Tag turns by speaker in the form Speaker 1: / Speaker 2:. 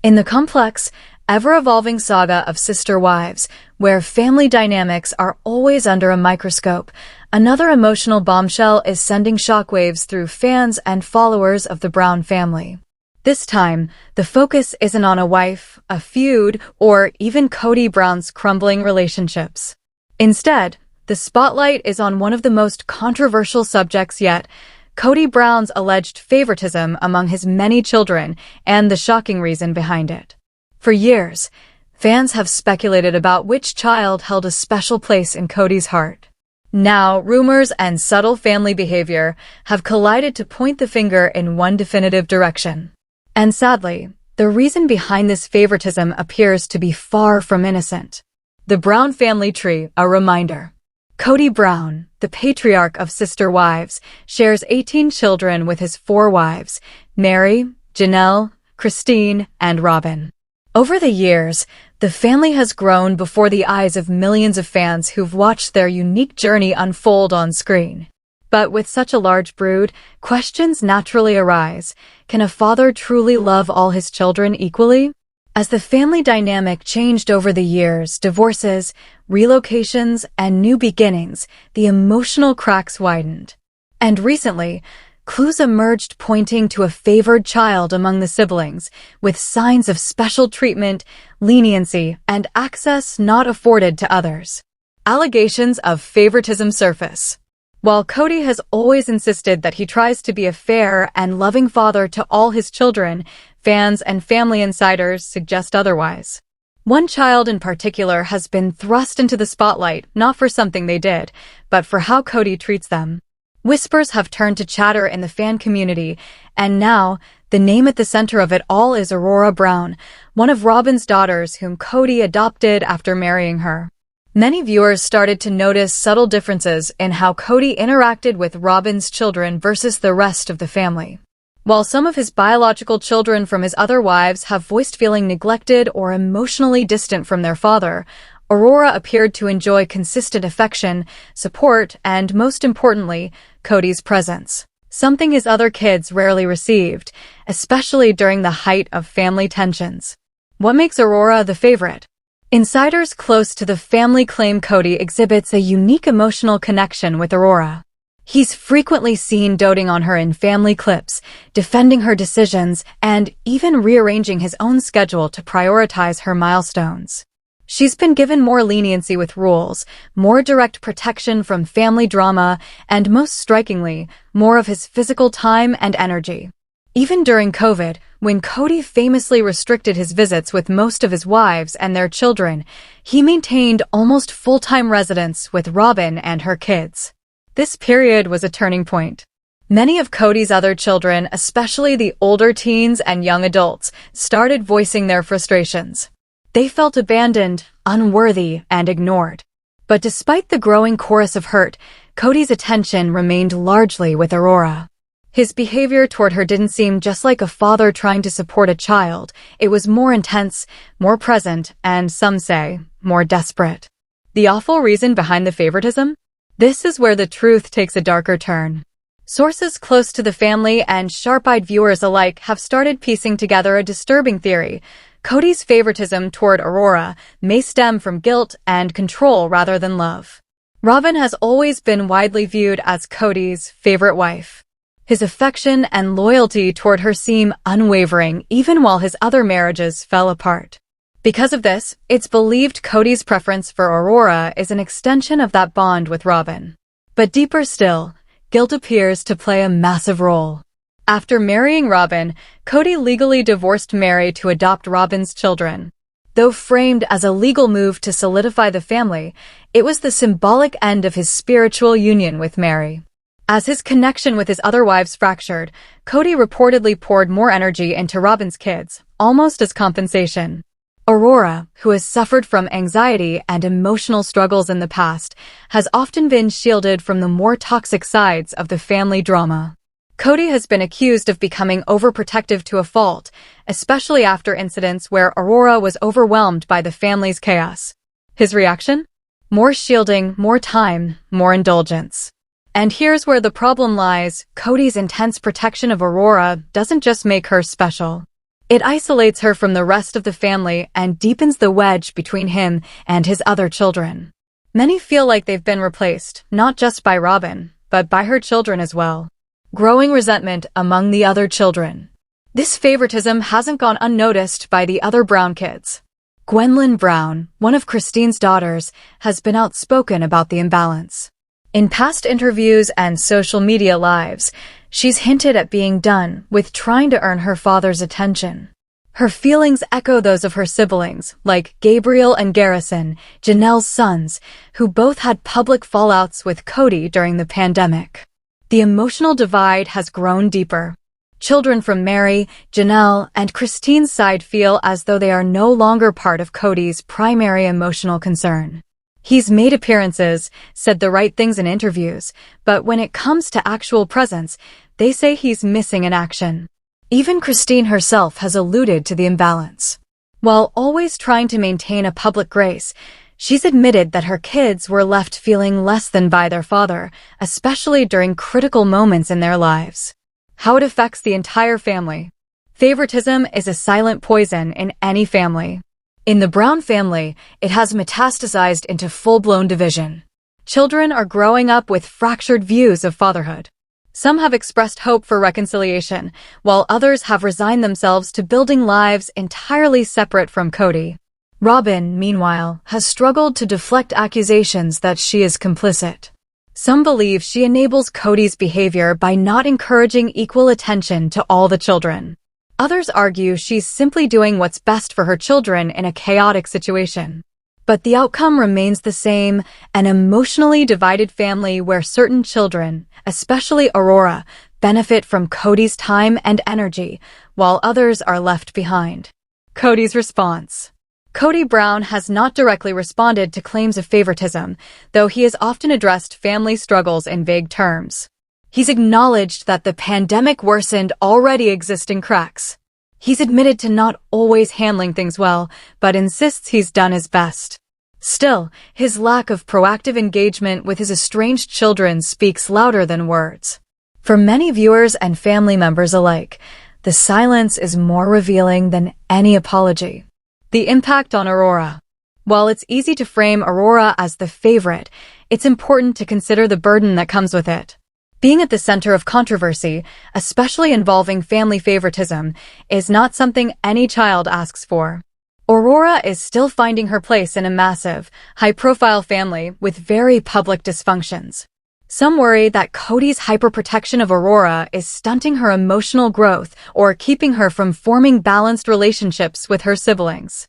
Speaker 1: In the complex, ever-evolving saga of sister wives, where family dynamics are always under a microscope, another emotional bombshell is sending shockwaves through fans and followers of the Brown family. This time, the focus isn't on a wife, a feud, or even Kody Brown's crumbling relationships. Instead, the spotlight is on one of the most controversial subjects yet: Kody Brown's alleged favoritism among his many children and the shocking reason behind it. For years, fans have speculated about which child held a special place in Kody's heart. Now, rumors and subtle family behavior have collided to point the finger in one definitive direction. And sadly, the reason behind this favoritism appears to be far from innocent. The Brown family tree, a reminder. Kody Brown, the patriarch of sister wives, shares 18 children with his 4 wives, Mary, Janelle, Christine, and Robin. Over the years, the family has grown before the eyes of millions of fans who've watched their unique journey unfold on screen. But with such a large brood, questions naturally arise. Can a father truly love all his children equally? As the family dynamic changed over the years, divorces, relocations, and new beginnings, the emotional cracks widened. And recently, clues emerged pointing to a favored child among the siblings, with signs of special treatment, leniency, and access not afforded to others. Allegations of favoritism surface. While Kody has always insisted that he tries to be a fair and loving father to all his children, fans and family insiders suggest otherwise. One child in particular has been thrust into the spotlight, not for something they did, but for how Kody treats them. Whispers have turned to chatter in the fan community, and now, the name at the center of it all is Aurora Brown, one of Robin's daughters whom Kody adopted after marrying her. Many viewers started to notice subtle differences in how Kody interacted with Robin's children versus the rest of the family. While some of his biological children from his other wives have voiced feeling neglected or emotionally distant from their father, Aurora appeared to enjoy consistent affection, support, and most importantly, Kody's presence. Something his other kids rarely received, especially during the height of family tensions. What makes Aurora the favorite? Insiders close to the family claim Kody exhibits a unique emotional connection with Aurora. He's frequently seen doting on her in family clips, defending her decisions, and even rearranging his own schedule to prioritize her milestones. She's been given more leniency with rules, more direct protection from family drama, and most strikingly, more of his physical time and energy. Even during COVID, when Kody famously restricted his visits with most of his wives and their children, he maintained almost full-time residence with Robin and her kids. This period was a turning point. Many of Kody's other children, especially the older teens and young adults, started voicing their frustrations. They felt abandoned, unworthy, and ignored. But despite the growing chorus of hurt, Kody's attention remained largely with Aurora. His behavior toward her didn't seem just like a father trying to support a child. It was more intense, more present, and some say, more desperate. The awful reason behind the favoritism? This is where the truth takes a darker turn. Sources close to the family and sharp-eyed viewers alike have started piecing together a disturbing theory. Kody's favoritism toward Aurora may stem from guilt and control rather than love. Robin has always been widely viewed as Kody's favorite wife. His affection and loyalty toward her seem unwavering even while his other marriages fell apart. Because of this, it's believed Kody's preference for Aurora is an extension of that bond with Robin. But deeper still, guilt appears to play a massive role. After marrying Robin, Kody legally divorced Mary to adopt Robin's children. Though framed as a legal move to solidify the family, it was the symbolic end of his spiritual union with Mary. As his connection with his other wives fractured, Kody reportedly poured more energy into Robin's kids, almost as compensation. Aurora, who has suffered from anxiety and emotional struggles in the past, has often been shielded from the more toxic sides of the family drama. Kody has been accused of becoming overprotective to a fault, especially after incidents where Aurora was overwhelmed by the family's chaos. His reaction? More shielding, more time, more indulgence. And here's where the problem lies: Kody's intense protection of Aurora doesn't just make her special. It isolates her from the rest of the family and deepens the wedge between him and his other children. Many feel like they've been replaced, not just by Robyn, but by her children as well. Growing resentment among the other children. This favoritism hasn't gone unnoticed by the other Brown kids. Gwendolyn Brown, one of Christine's daughters, has been outspoken about the imbalance. In past interviews and social media lives, she's hinted at being done with trying to earn her father's attention. Her feelings echo those of her siblings, like Gabriel and Garrison, Janelle's sons, who both had public fallouts with Kody during the pandemic. The emotional divide has grown deeper. Children from Mary, Janelle, and Christine's side feel as though they are no longer part of Kody's primary emotional concern. He's made appearances, said the right things in interviews, but when it comes to actual presence, they say he's missing in action. Even Christine herself has alluded to the imbalance. While always trying to maintain a public grace, she's admitted that her kids were left feeling less than by their father, especially during critical moments in their lives. How it affects the entire family. Favoritism is a silent poison in any family. In the Brown family, it has metastasized into full-blown division. Children are growing up with fractured views of fatherhood. Some have expressed hope for reconciliation, while others have resigned themselves to building lives entirely separate from Kody. Robyn, meanwhile, has struggled to deflect accusations that she is complicit. Some believe she enables Kody's behavior by not encouraging equal attention to all the children. Others argue she's simply doing what's best for her children in a chaotic situation. But the outcome remains the same, an emotionally divided family where certain children, especially Aurora, benefit from Kody's time and energy, while others are left behind. Kodys Response. Kody Brown has not directly responded to claims of favoritism, though he has often addressed family struggles in vague terms. He's acknowledged that the pandemic worsened already existing cracks. He's admitted to not always handling things well, but insists he's done his best. Still, his lack of proactive engagement with his estranged children speaks louder than words. For many viewers and family members alike, the silence is more revealing than any apology. The impact on Aurora. While it's easy to frame Aurora as the favorite, it's important to consider the burden that comes with it. Being at the center of controversy, especially involving family favoritism, is not something any child asks for. Aurora is still finding her place in a massive, high-profile family with very public dysfunctions. Some worry that Kody's hyperprotection of Aurora is stunting her emotional growth or keeping her from forming balanced relationships with her siblings.